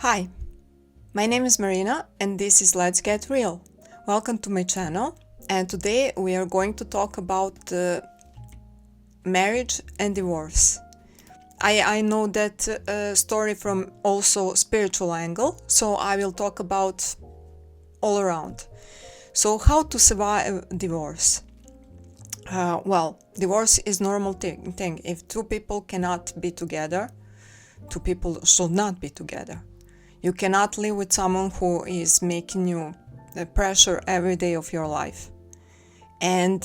Hi, my name is Marina and this is Let's Get Real. Welcome to my channel, and today we are going to talk about marriage and divorce. I know that story from also spiritual angle, so I will talk about all around. So how to survive divorce? Divorce is normal thing. If two people cannot be together, two people should not be together. You cannot live with someone who is making you the pressure every day of your life. And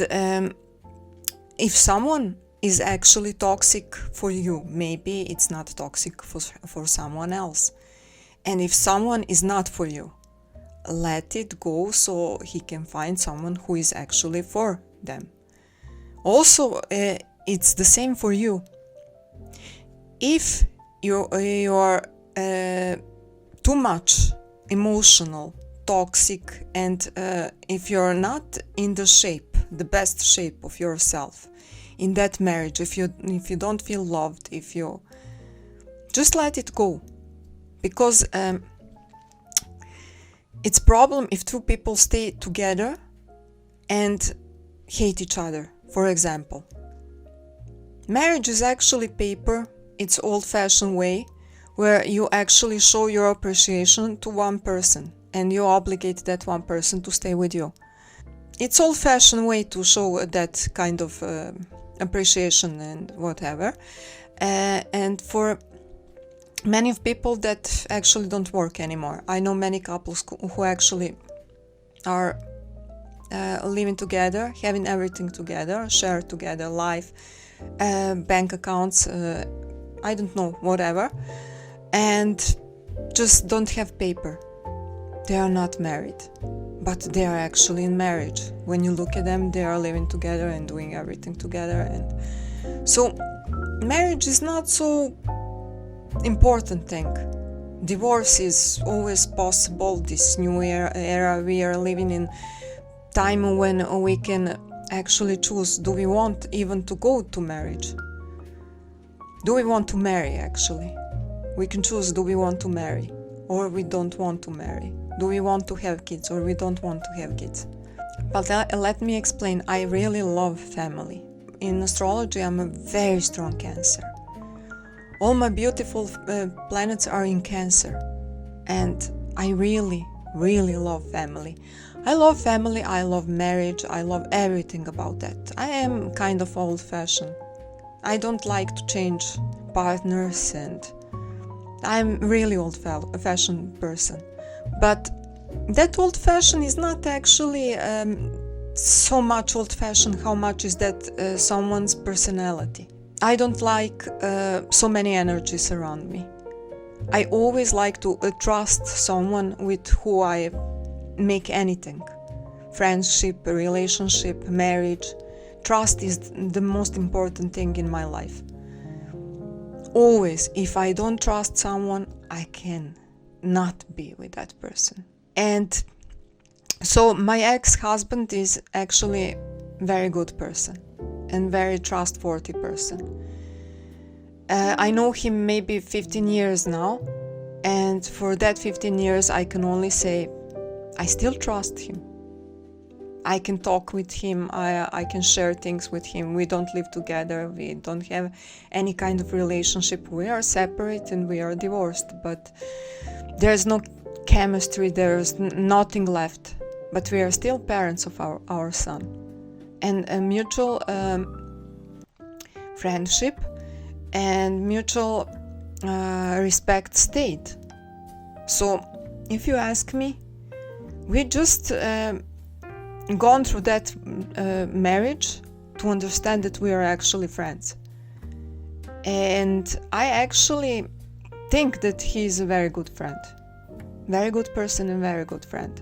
if someone is actually toxic for you, maybe it's not toxic for someone else. And if someone is not for you, let it go so he can find someone who is actually for them. Also, it's the same for you. If you are too much emotional, toxic, and if you're not in the best shape of yourself in that marriage, if you don't feel loved, if you just let it go, because it's problem if two people stay together and hate each other. For example, marriage is actually paper. It's old-fashioned way where you actually show your appreciation to one person and you obligate that one person to stay with you. It's old-fashioned way to show that kind of appreciation and whatever. And for many of people that actually don't work anymore. I know many couples who actually are living together, having everything together, share together life, bank accounts, I don't know, whatever, and just don't have paper. They are not married, but they are actually in marriage. When you look at them, they are living together and doing everything together. And so marriage is not so important thing. Divorce is always possible. This new era we are living in, time when we can actually choose, do we want even to go to marriage? Do we want to marry actually? We can choose, do we want to marry or we don't want to marry? Do we want to have kids or we don't want to have kids? But let me explain. I really love family. In astrology, I'm a very strong Cancer. All my beautiful planets are in Cancer. And I really, really love family. I love family, I love marriage, I love everything about that. I am kind of old-fashioned. I don't like to change partners, and I'm really old-fashioned person. But that old-fashioned is not actually so much old-fashioned how much is that someone's personality. I don't like so many energies around me. I always like to trust someone with who I make anything. Friendship, relationship, marriage. Trust is the most important thing in my life. Always, if I don't trust someone, I can not be with that person. And so my ex-husband is actually a very good person and very trustworthy person. I know him maybe 15 years now, and for that 15 years I can only say I still trust him. I can talk with him, I can share things with him. We don't live together, we don't have any kind of relationship. We are separate and we are divorced, but there's no chemistry, there's nothing left. But we are still parents of our son. And a mutual friendship and mutual respect stayed. So if you ask me, we just gone through that marriage to understand that we are actually friends. And I actually think that he is a very good friend. Very good person and very good friend.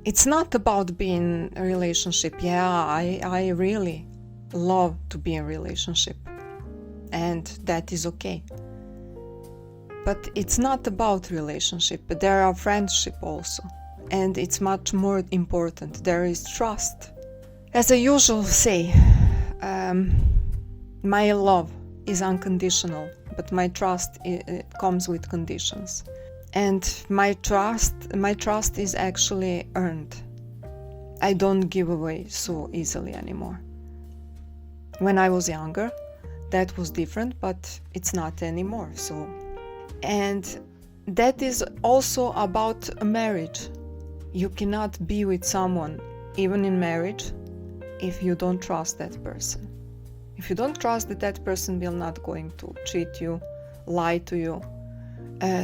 It's not about being a relationship. Yeah, I really love to be in a relationship. And that is okay. But it's not about relationship, but there are friendship also. And it's much more important. There is trust. As I usually say, my love is unconditional, but my trust it comes with conditions. And my trust is actually earned. I don't give away so easily anymore. When I was younger, that was different, but it's not anymore. And that is also about a marriage. You cannot be with someone, even in marriage, if you don't trust that person. If you don't trust that that person will not going to cheat you, lie to you,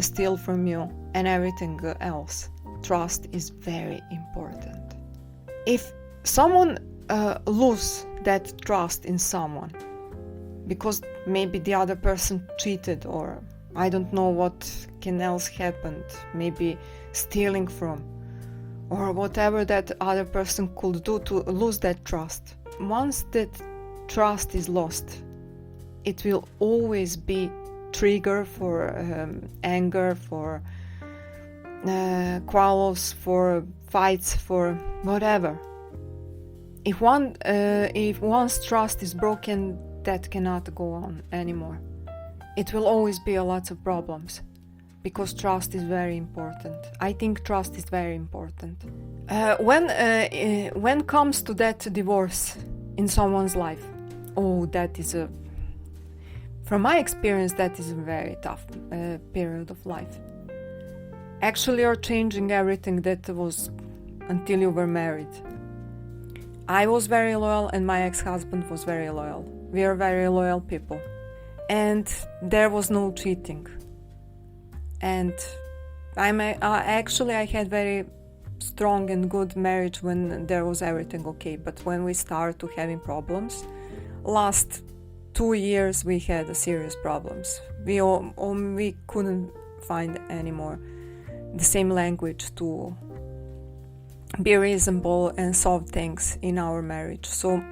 steal from you, and everything else. Trust is very important. If someone lose that trust in someone because maybe the other person cheated, or I don't know what can else happened, maybe stealing from, or whatever that other person could do to lose that trust. Once that trust is lost, it will always be trigger for anger, for quarrels, for fights, for whatever. If one's trust is broken, that cannot go on anymore. It will always be a lot of problems, because trust is very important. I think trust is very important. When comes to that divorce in someone's life, that is from my experience, that is a very tough period of life. Actually, you're changing everything that was until you were married. I was very loyal and my ex-husband was very loyal. We are very loyal people. And there was no cheating. And I had very strong and good marriage when there was everything okay. But when we started to having problems, last 2 years we had serious problems. We couldn't find anymore the same language to be reasonable and solve things in our marriage. So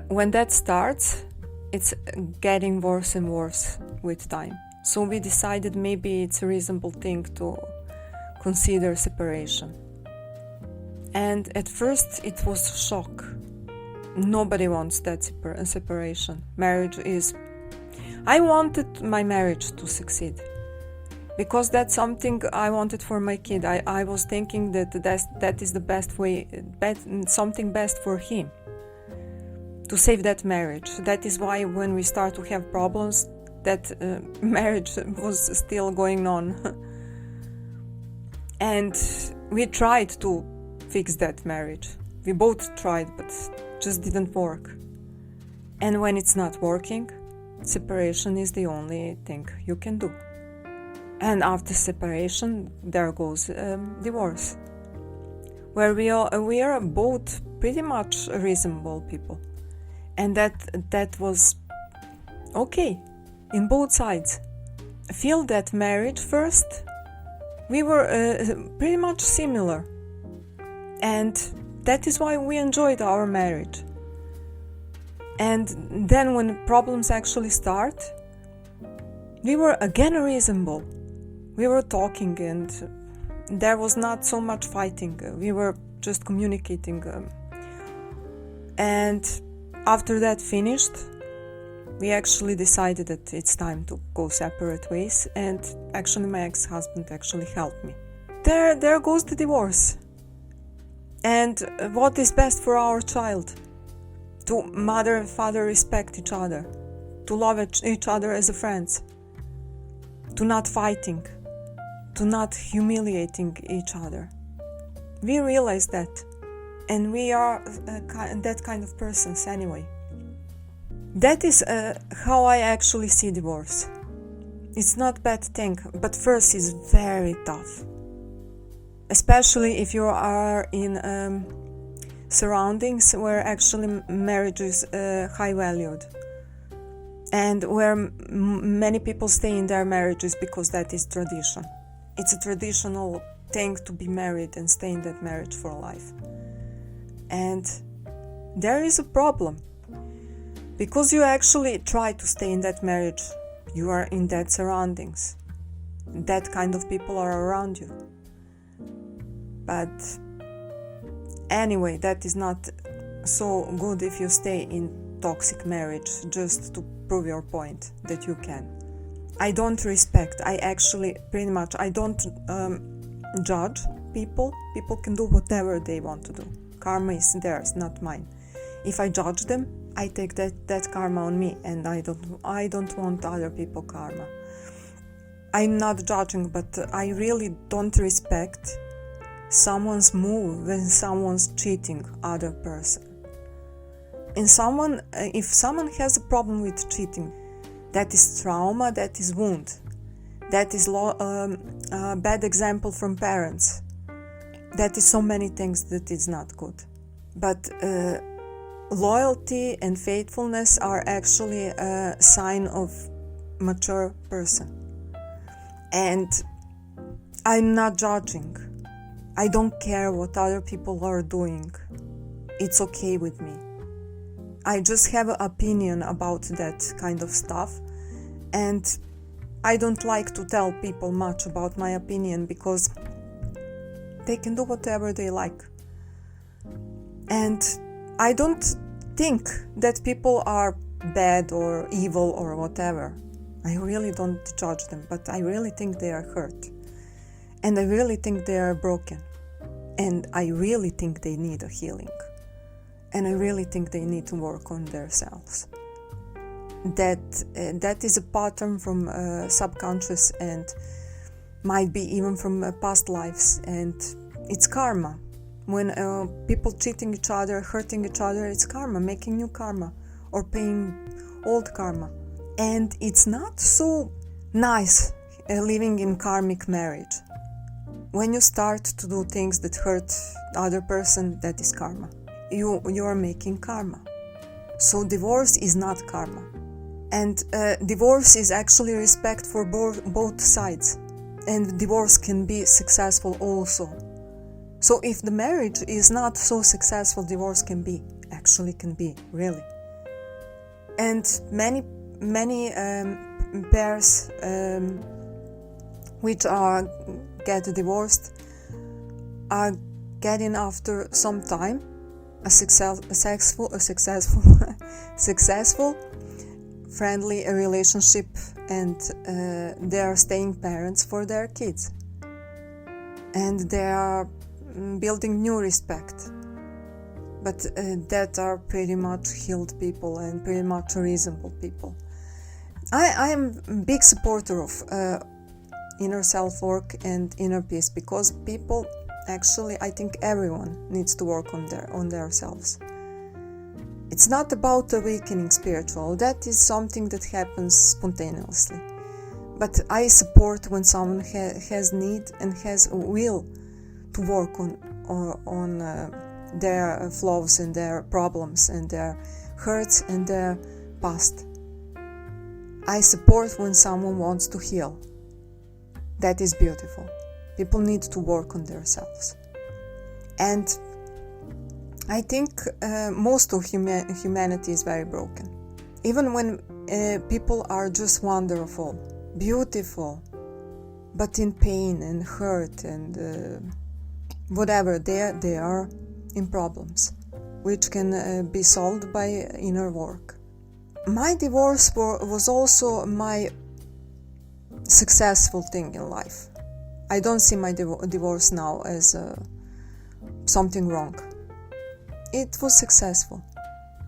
when that starts, it's getting worse and worse with time. So we decided maybe it's a reasonable thing to consider separation. And at first it was a shock. Nobody wants that separation. I wanted my marriage to succeed, because that's something I wanted for my kid. I was thinking that is the best way, something best for him, to save that marriage. That is why when we start to have problems, that marriage was still going on. And we tried to fix that marriage. We both tried, but just didn't work. And when it's not working, separation is the only thing you can do. And after separation, there goes divorce, where we are both pretty much reasonable people, and that was okay in both sides. Feel that marriage first, we were pretty much similar, and that is why we enjoyed our marriage. And then when problems actually start, we were again reasonable. We were talking and there was not so much fighting. We were just communicating. And after that finished, we actually decided that it's time to go separate ways. And actually my ex-husband actually helped me. There goes the divorce. And what is best for our child? To mother and father respect each other. To love each other as friends. To not fighting. To not humiliating each other. We realize that, and we are that kind of persons anyway. That is how I actually see divorce. It's not a bad thing, but first it's very tough. Especially if you are in surroundings where actually marriage is high valued. And where many people stay in their marriages because that is tradition. It's a traditional thing to be married and stay in that marriage for life. And there is a problem. Because you actually try to stay in that marriage, you are in that surroundings. That kind of people are around you. But anyway, that is not so good if you stay in toxic marriage just to prove your point that you can. I don't respect. I actually pretty much, I don't judge people. People can do whatever they want to do. Karma is theirs, not mine. If I judge them, I take that karma on me, and I don't want other people karma. I'm not judging, but I really don't respect someone's move when someone's cheating other person. And if someone has a problem with cheating, that is trauma, that is wound, that is bad example from parents, that is so many things that is not good. But loyalty and faithfulness are actually a sign of mature person. And I'm not judging. I don't care what other people are doing. It's okay with me. I just have an opinion about that kind of stuff, and I don't like to tell people much about my opinion because they can do whatever they like. And I don't think that people are bad or evil or whatever. I really don't judge them, but I really think they are hurt. And I really think they are broken. And I really think they need a healing. And I really think they need to work on themselves. That is a pattern from subconscious and might be even from past lives, and it's karma. When people cheating each other, hurting each other, it's karma, making new karma or paying old karma. And it's not so nice living in karmic marriage. When you start to do things that hurt the other person, that is karma. You are making karma. So divorce is not karma. And divorce is actually respect for both sides. And divorce can be successful also. So if the marriage is not so successful, divorce can be, really. And many pairs which get divorced are getting after some time a successful friendly relationship, and they are staying parents for their kids, and they are building new respect. But that are pretty much healed people and pretty much reasonable people. I am a big supporter of inner self-work and inner peace, because people actually, I think everyone needs to work on their selves. It's not about awakening spiritual. That is something that happens spontaneously. But I support when someone has need and has a will to work on their flaws and their problems and their hurts and their past. I support when someone wants to heal. That is beautiful. People need to work on themselves. And I think most of humanity is very broken. Even when people are just wonderful, beautiful, but in pain and hurt and whatever, they are in problems, which can be solved by inner work. My divorce was also my successful thing in life. I don't see my divorce now as something wrong. It was successful,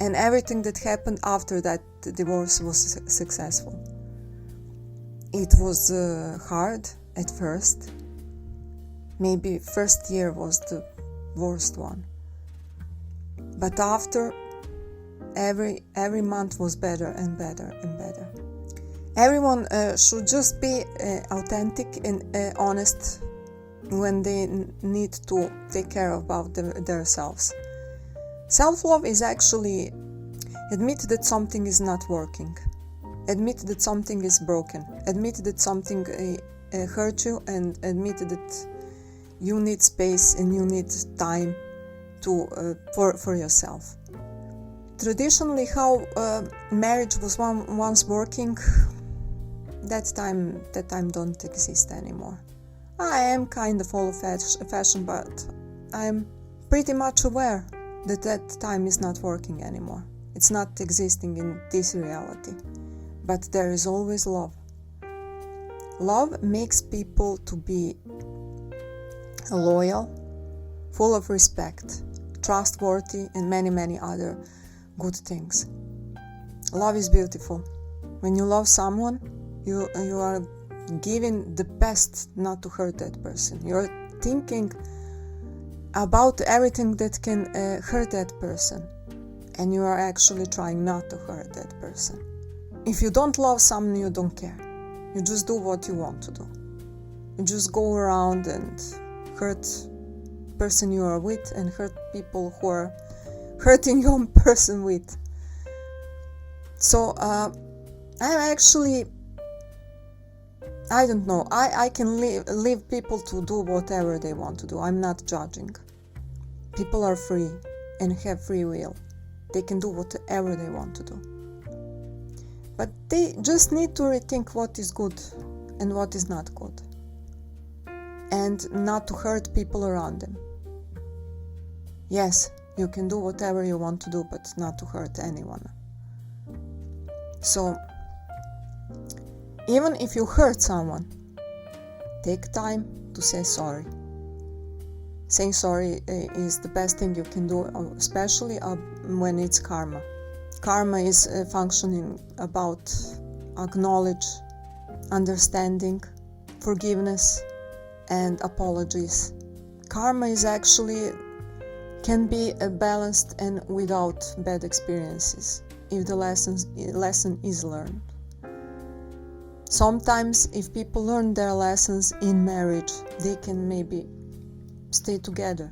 and everything that happened after that divorce was successful. It was hard at first. Maybe first year was the worst one, but after, every month was better and better and better. Everyone should just be authentic and honest when they need to take care about themselves. Self-love is actually admit that something is not working, admit that something is broken, admit that something hurt you, and admit that you need space and you need time for yourself. Traditionally, how marriage was once working, that time don't exist anymore. I am kind of old-fashioned, but I'm pretty much aware that time is not working anymore. It's not existing in this reality. But there is always love. Love makes people to be loyal, full of respect, trustworthy, and many other good things. Love is beautiful. When you love someone, you are giving the best not to hurt that person. You're thinking about everything that can hurt that person, and you are actually trying not to hurt that person. If you don't love someone, you don't care. You just do what you want to do. You just go around and hurt the person you are with and hurt people who are hurting your person with. So I'm actually, I don't know, I can leave people to do whatever they want to do. I'm not judging. People are free and have free will. They can do whatever they want to do. But they just need to rethink what is good and what is not good. And not to hurt people around them. Yes, you can do whatever you want to do, but not to hurt anyone. So, even if you hurt someone, take time to say sorry. Saying sorry is the best thing you can do, especially when it's karma. Karma is functioning about acknowledge, understanding, forgiveness, and apologies. Karma is actually can be balanced and without bad experiences if the lesson is learned. Sometimes if people learn their lessons in marriage, they can maybe stay together.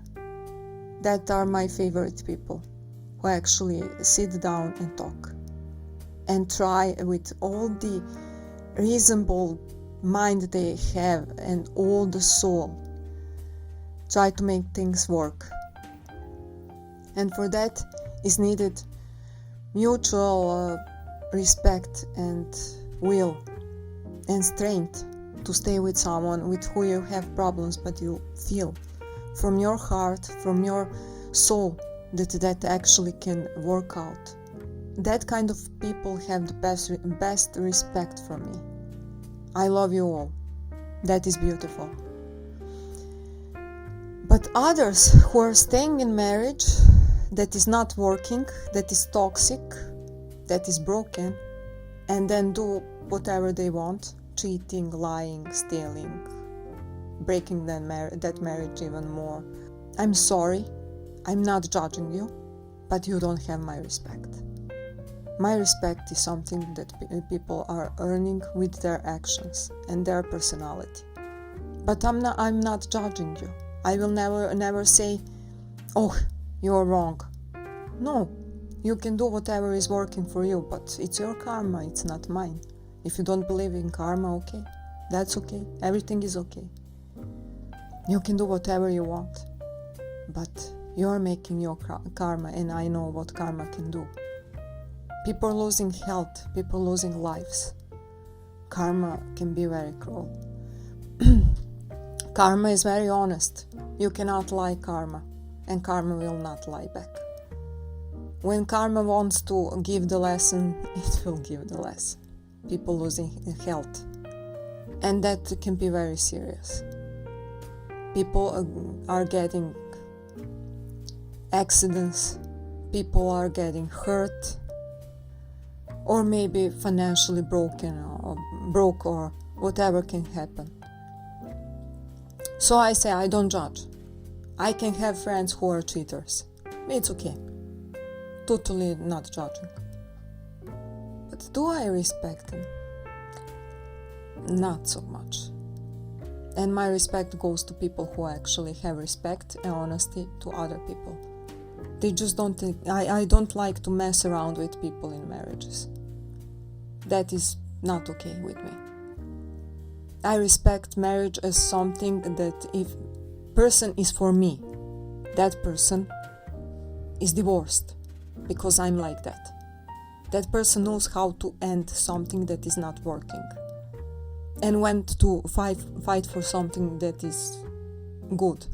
That are my favorite people, who actually sit down and talk and try with all the reasonable mind they have and all the soul, try to make things work. And for that is needed mutual respect and will and strength to stay with someone with who you have problems, but you feel from your heart, from your soul, that actually can work out. That kind of people have the best respect from me. I love you all. That is beautiful. But others who are staying in marriage that is not working, that is toxic, that is broken, and then do whatever they want, cheating, lying, stealing, breaking that marriage even more. I'm sorry, I'm not judging you, but you don't have my respect. My respect is something that people are earning with their actions and their personality. But I'm not judging you. I will never say, oh, you're wrong. No, you can do whatever is working for you, but it's your karma, it's not mine. If you don't believe in karma, okay, that's okay, everything is okay. You can do whatever you want, but you're making your karma, and I know what karma can do. People losing health, people losing lives. Karma can be very cruel. Karma is very honest. You cannot lie karma, and karma will not lie back. When karma wants to give the lesson, it will give the lesson. People losing health, and that can be very serious. People are getting accidents, people are getting hurt, or maybe financially broken or broke, or whatever can happen. So I say I don't judge. I can have friends who are cheaters. It's okay. Totally not judging. But do I respect them? Not so much. And my respect goes to people who actually have respect and honesty to other people. They just don't think, I don't like to mess around with people in marriages. That is not okay with me. I respect marriage as something that if person is for me, that person is divorced because I'm like that. That person knows how to end something that is not working and went to fight for something that is good.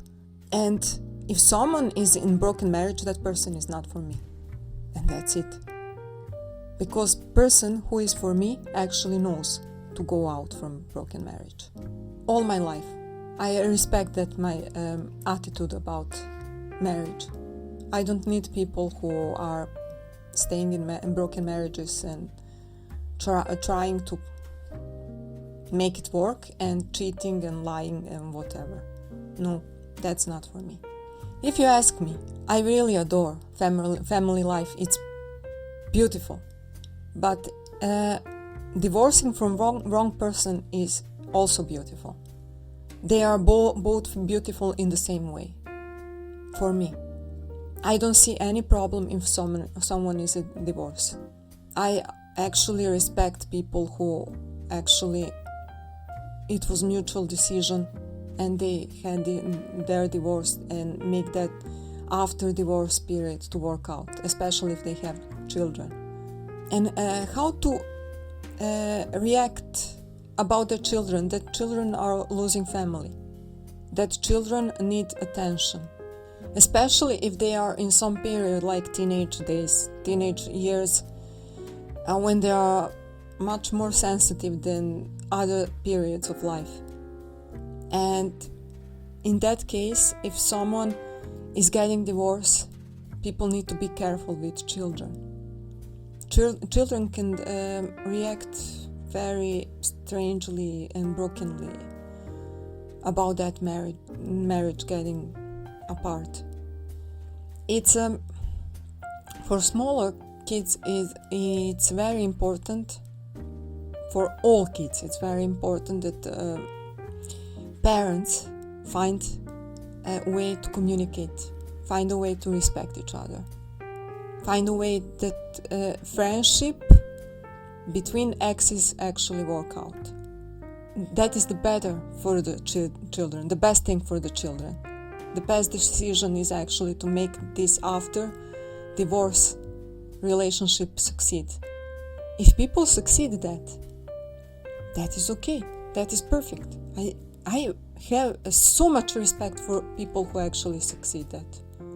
And if someone is in broken marriage, that person is not for me. And that's it. Because person who is for me actually knows to go out from broken marriage. All my life. I respect that my attitude about marriage. I don't need people who are staying in broken marriages and trying to make it work and cheating and lying and whatever. No, that's not for me. If you ask me, I really adore family life. It's beautiful. But divorcing from wrong person is also beautiful. They are both beautiful in the same way. For me, I don't see any problem if someone is a divorce. I actually respect people who actually it was mutual decision and they had their divorce and make that after divorce period to work out, especially if they have children. And how to react about the children, that children are losing family, that children need attention, especially if they are in some period like teenage years, when they are much more sensitive than other periods of life. And in that case, if someone is getting divorced, people need to be careful with children. Children can react very strangely and brokenly about that marriage getting apart. It's for smaller kids it's very important. For all kids, it's very important that parents find a way to communicate, find a way to respect each other, find a way that friendship between exes actually work out. That is the better for the children, the best thing for the children. The best decision is actually to make this after divorce relationship succeed. If people succeed that is okay, that is perfect. I have so much respect for people who actually succeed that.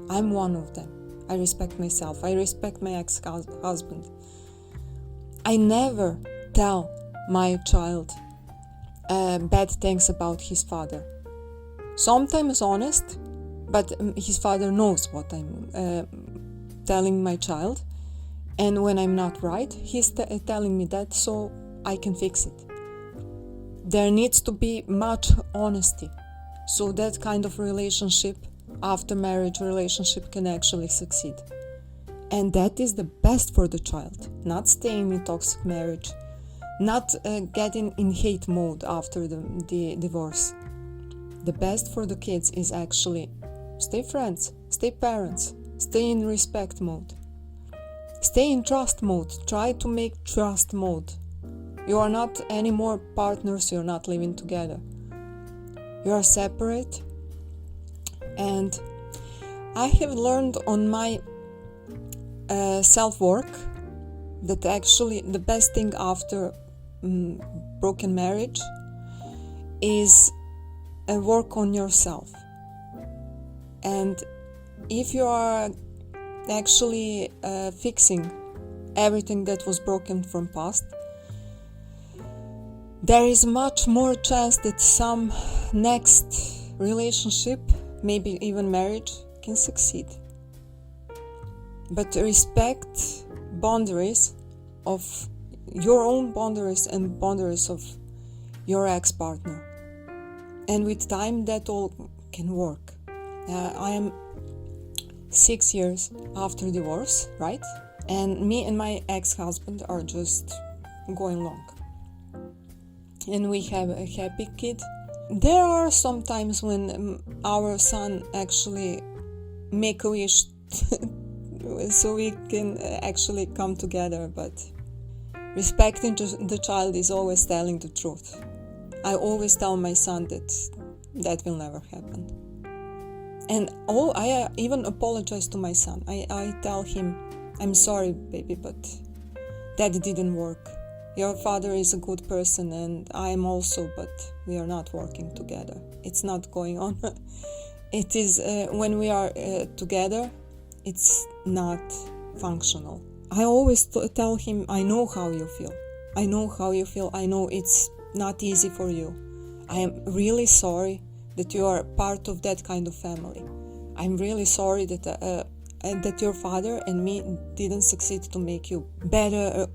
I'm one of them. I respect myself. I respect my ex-husband. I never tell my child bad things about his father. Sometimes honest, but his father knows what I'm telling my child. And when I'm not right, he's telling me that so I can fix it. There needs to be much honesty, so that kind of relationship, after marriage relationship, can actually succeed. And that is the best for the child, not staying in toxic marriage, not getting in hate mode after the divorce. The best for the kids is actually stay friends, stay parents, stay in respect mode, stay in trust mode, try to make trust mode. You are not anymore partners, you're not living together. You are separate. And I have learned on my self-work that actually the best thing after broken marriage is a work on yourself. And if you are actually fixing everything that was broken from past, there is much more chance that some next relationship, maybe even marriage, can succeed. But respect boundaries of your own boundaries and boundaries of your ex-partner. And with time that all can work. I am 6 years after divorce, right? And me and my ex-husband are just going long. And we have a happy kid. There are some times when our son actually make a wish so we can actually come together, but respecting the child is always telling the truth. I always tell my son that will never happen. And I even apologize to my son. I tell him, I'm sorry, baby, but that didn't work. Your father is a good person and I am also, but we are not working together. It's not going on. It is, when we are together, it's not functional. I always tell him, I know how you feel. I know how you feel. I know it's not easy for you. I am really sorry that you are part of that kind of family. I'm really sorry that your father and me didn't succeed to make you better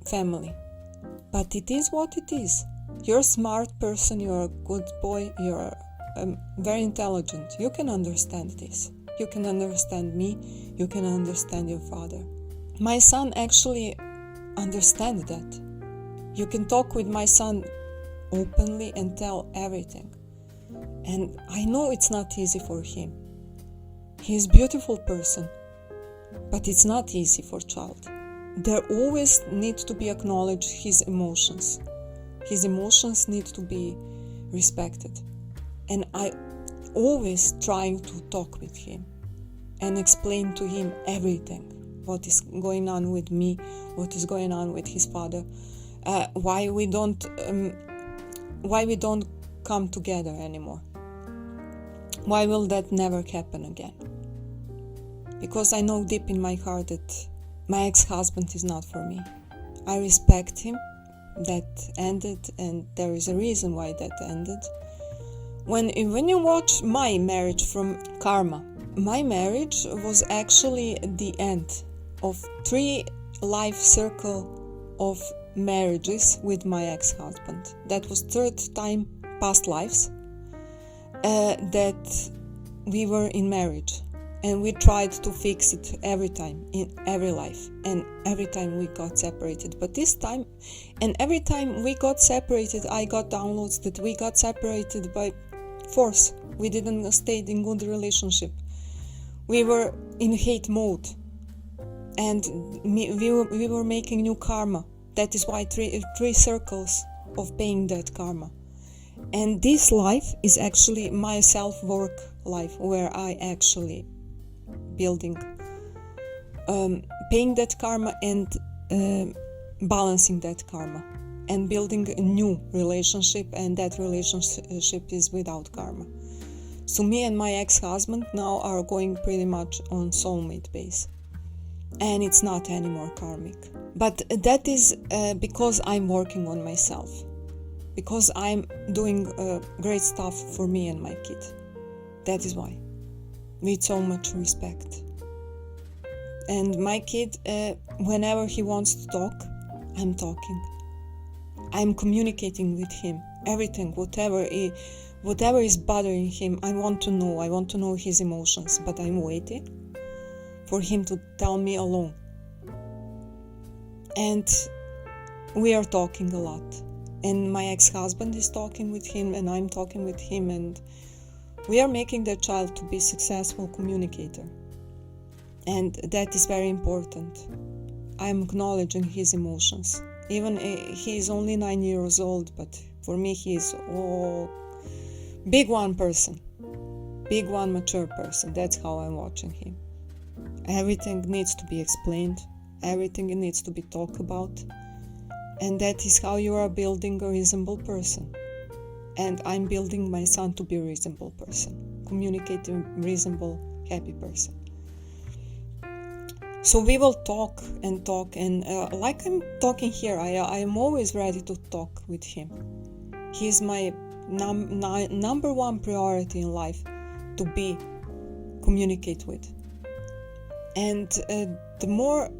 family. But it is what it is. You're a smart person, you're a good boy, you're very intelligent. You can understand this. You can understand me, you can understand your father. My son actually understands that. You can talk with my son openly and tell everything. And I know it's not easy for him. He's a beautiful person, but it's not easy for a child. There always needs to be acknowledged his emotions. His emotions need to be respected. And I always trying to talk with him and explain to him everything. What is going on with me, what is going on with his father, why we don't come together anymore. Why will that never happen again? Because I know deep in my heart that my ex-husband is not for me. I respect him. That ended, and there is a reason why that ended. When you watch my marriage from karma, my marriage was actually the end of 3 life circle of marriages with my ex-husband. That was 3rd time past lives that we were in marriage, and we tried to fix it every time in every life, and every time we got separated. But this time, and every time we got separated, I got downloads that we got separated by force. We didn't stay in good relationship. We were in hate mode, and we were making new karma. That is why 3 circles of paying that karma. And this life is actually my self-work life, where I actually building, paying that karma and balancing that karma, and building a new relationship, and that relationship is without karma. So me and my ex-husband now are going pretty much on soulmate base, and it's not anymore karmic. But that is because I'm working on myself, because I'm doing great stuff for me and my kid. That is why, with so much respect. And my kid, whenever he wants to talk, I'm talking. I'm communicating with him. Everything, whatever is bothering him, I want to know his emotions, but I'm waiting for him to tell me alone. And we are talking a lot. And my ex-husband is talking with him, and I'm talking with him, and we are making the child to be a successful communicator. And that is very important. I'm acknowledging his emotions. Even he is only 9 years old, but for me he is big one person. Big one mature person. That's how I'm watching him. Everything needs to be explained. Everything needs to be talked about. And that is how you are building a reasonable person. And I'm building my son to be a reasonable person. Communicating, reasonable, happy person. So we will talk, and like I'm talking here, I am always ready to talk with him. He is my number one priority in life to be communicate with. And the more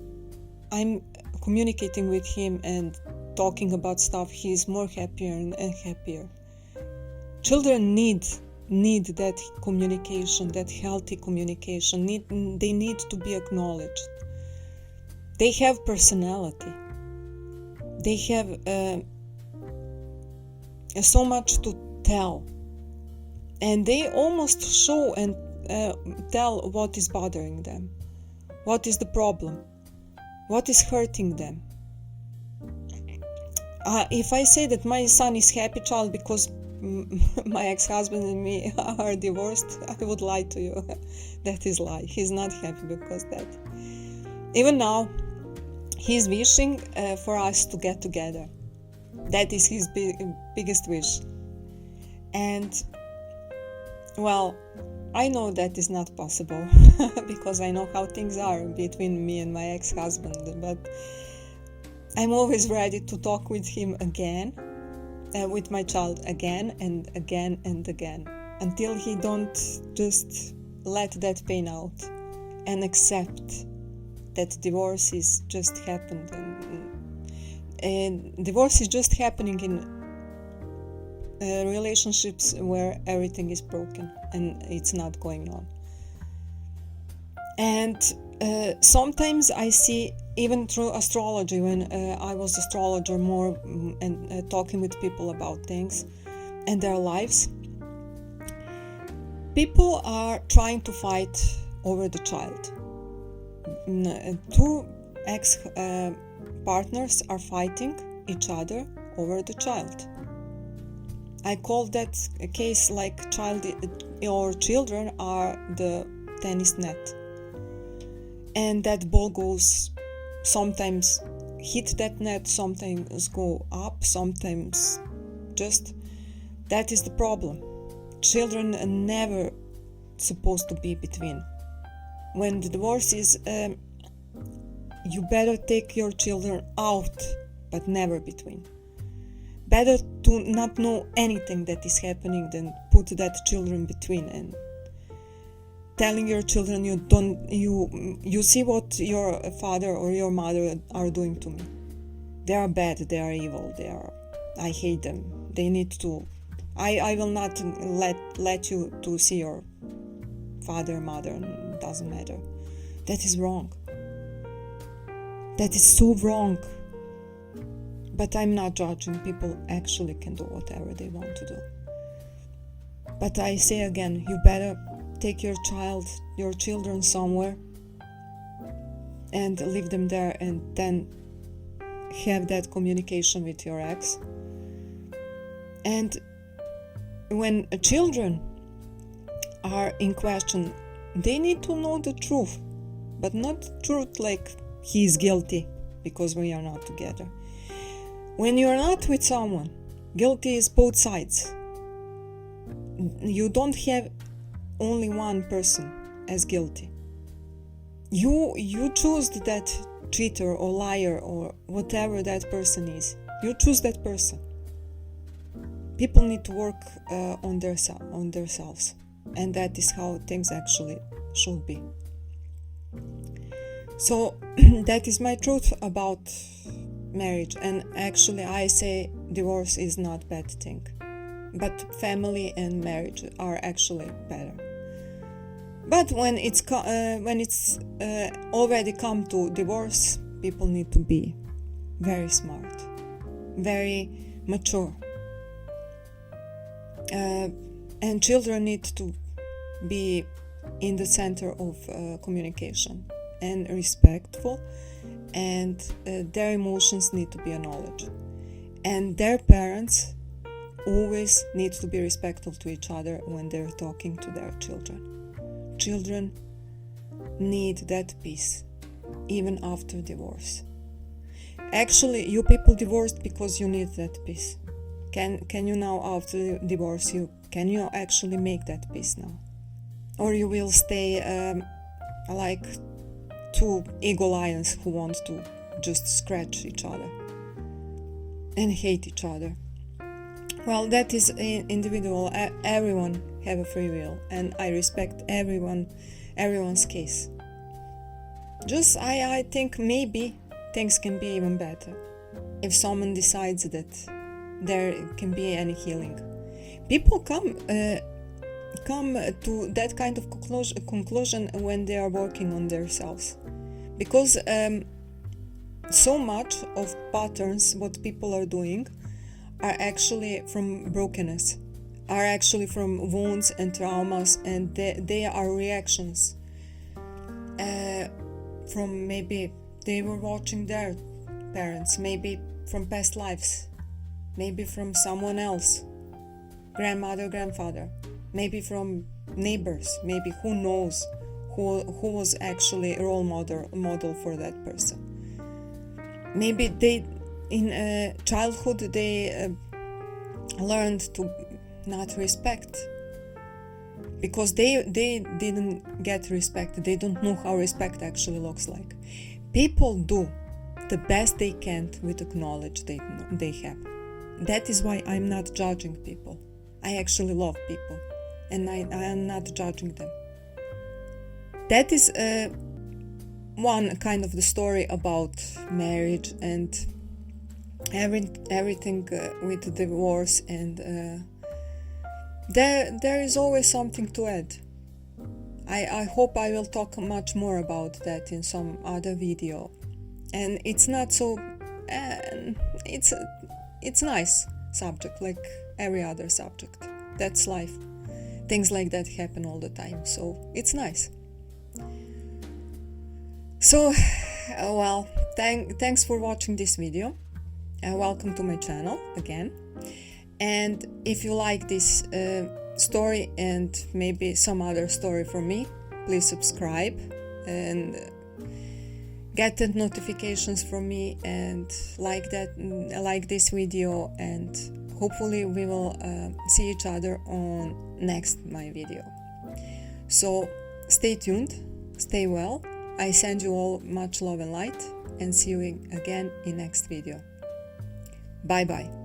I'm communicating with him and talking about stuff, he's more happier and happier. Children need that communication, that healthy communication. They need to be acknowledged. They have personality. They have so much to tell, and they almost show and tell what is bothering them, what is the problem, what is hurting them. If I say that my son is happy child because my ex-husband and me are divorced, I would lie to you. That is lie. He's not happy because that. Even now, he's wishing for us to get together. That is his biggest wish. And, well, I know that is not possible because I know how things are between me and my ex-husband. But I'm always ready to talk with him again, with my child again and again and again, until he don't just let that pain out and accept that divorce is just happened, and divorce is just happening in relationships where everything is broken and it's not going on. And sometimes I see, even through astrology, when I was astrologer more and talking with people about things and their lives, people are trying to fight over the child. Two ex-partners are fighting each other over the child. I call that a case like child or children are the tennis net, and that ball goes, sometimes hit that net, sometimes go up, sometimes just, that is the problem. Children are never supposed to be between. When the divorce is, you better take your children out, but never between. Better to not know anything that is happening than put that children between and telling your children, you see what your father or your mother are doing to me. They are bad, they are evil, I hate them. They need to, I will not let you to see your father, mother, doesn't matter. That is wrong. That is so wrong. But I'm not judging. People actually can do whatever they want to do. But I say again, you better take your children somewhere and leave them there, and then have that communication with your ex. And when children are in question, they need to know the truth, but not truth like he is guilty because we are not together. When you are not with someone, guilty is both sides. You don't have only one person as guilty. You choose that cheater or liar or whatever that person is. You choose that person. People need to work on themselves, and that is how things actually should be. So that is my truth about marriage, and actually I say divorce is not a bad thing, but family and marriage are actually better. But when it's already come to divorce, people need to be very smart, very mature, and children need to be in the center of communication and respectful, and their emotions need to be acknowledged, and their parents always need to be respectful to each other when they're talking to their children. Children need that peace even after divorce. Actually, you people divorced because you need that peace. Can you now, after divorce, can you actually make that peace now? Or you will stay like two ego lions who want to just scratch each other and hate each other. Well, that is individual. Everyone have a free will, and I respect everyone's case. Just I think maybe things can be even better if someone decides that there can be any healing. People come to that kind of conclusion when they are working on themselves, because so much of patterns what people are doing are actually from brokenness, are actually from wounds and traumas, and they are reactions from maybe they were watching their parents, maybe from past lives, maybe from someone else, grandmother, grandfather, maybe from neighbors, maybe who knows who was actually a role model for that person. Maybe they in childhood they learned to not respect because they didn't get respect. They don't know how respect actually looks like. People do the best they can with the knowledge they have. That is why I'm not judging people. I actually love people, and I am not judging them. That is one kind of the story about marriage and everything with divorce, and there is always something to add. I hope I will talk much more about that in some other video. And it's not so it's nice subject like every other subject. That's life. Things like that happen all the time, so it's nice. So well, thanks for watching this video. Welcome to my channel again. And if you like this story and maybe some other story from me, please subscribe and get the notifications from me, and like this video, and hopefully we will see each other on next my video. So stay tuned, stay well. I send you all much love and light, and see you again in next video. Bye bye.